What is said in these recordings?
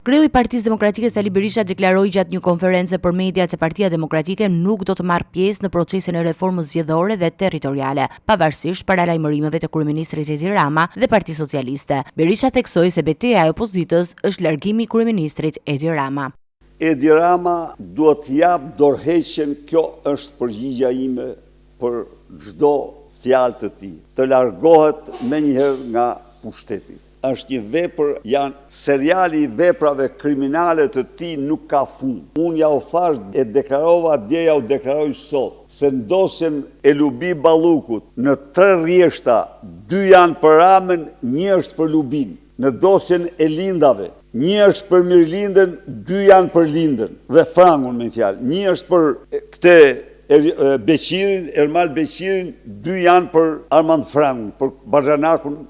Kreu i Partisë Demokratike Sali Berisha deklaroi gjatë një konferencë për media se Partia Demokratike nuk do të marrë pjesë në procesin e reformës zgjedhore dhe territoriale, pavarësisht paralajmërimeve të kryeministrit Edi Rama dhe Partisë Socialiste. Berisha theksoi se betejë e opozitës është largimi i kryeministrit Edi Rama. Edi Rama duhet jap dorëheqjen, kjo është përgjigjja ime për çdo fjalë të tij. Të largohet menjëherë nga pushteti. Është një vepër, seriali i veprave kriminale të tij nuk ka fund. Unë ja u thash e deklarova dje, ja u deklaroj sot, se ndosjen e Lubi Ballukut në 3 rrjeshta, 2 janë për Ramën, 1 është për Lubin. Në dosjen e lindave, 1 është për Mirlindën, 2 janë për Lindën dhe Frangun, me fjalë. 1 është për këtë Beqirin, Ermal Beqirin, 2 janë për Armand Frangun, për Baxhanakun,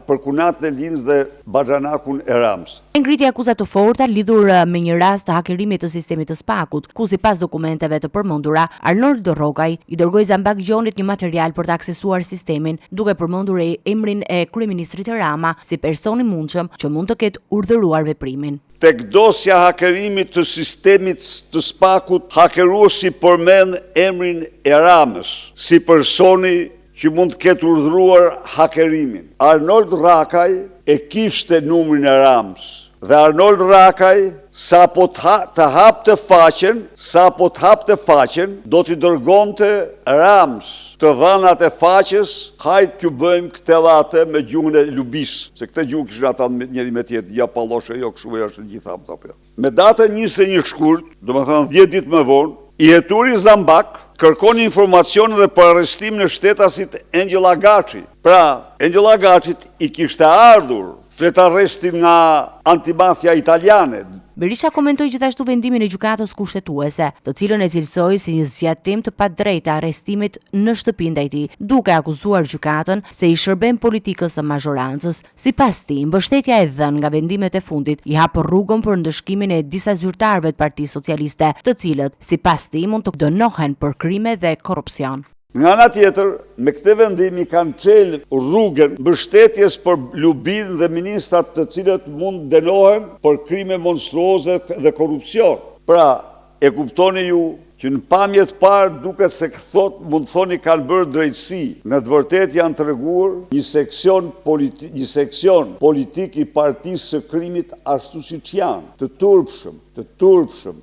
për Kunatën e Lindës dhe Baxhanakun e Rams. Ngritja akuza të forta lidhur me një rast të hakerimit të sistemit të SPAK-ut, ku sipas dokumenteve të përmendura, Arnold Rrogaj i dërgoi Zambak Gjonit një material për të aksesuar sistemin, duke përmendur emrin e kryeministrit Rama si person i mundshëm që mund të ketë urdhëruar veprimin. Tek dosja hakerimit të sistemit të SPAK-ut, hakeruesi përmend emrin e Ramës si personi që mund të ketë urdhëruar hakerimin. Arnold Rrogaj e kishte numrin e Ramës. Dhe Arnold Rrogaj, sa po të hapte faqen, do t'i dërgonte Rams të dhënat e faqes, hajt t'ju bëjmë këtë dhe atë me gjuhën e Lubis, se këtë gjuhë kishën ata njëri me tjetë, ja palloshe, jo këshu e është gjitha më tapja. Me datën 21 shkurt, do më thënë 10 ditë më vonë, i heturi Zambak kërkon informacion dhe për arrestim në shtetasit Angela Gaci. Pra, Angela Gacit i kishte ardhur flet arrestin nga antimafia italiane. Berisha komentoi gjithashtu vendimin e gjykatës kushtetuese, të cilën e cilësoi si një zgjatim të padrejtë të arrestimit në shtëpinë ndaj tij, duke akuzuar gjykatën se i shërben politikës së mazhorancës. Sipas tij, mbështetja e dhënë nga vendimet e fundit i hap rrugën për ndëshkimin e disa zyrtarëve të Partisë Socialiste, të cilët sipas tij mund të dënohen për krime dhe korrupsion. Nga ana tjetër, me këtë vendim i kanë çelë rrugën mbështetjes për Lubin dhe ministrat të cilët mund dënohen për krime monstruoze dhe korrupsion. Pra, e kuptoni ju që në pamjet parë duke se mund thoni kanë bërë drejtësi, në të vërtetë janë treguar një seksion politik i Partisë së Krimit ashtu siç janë, të turpshëm,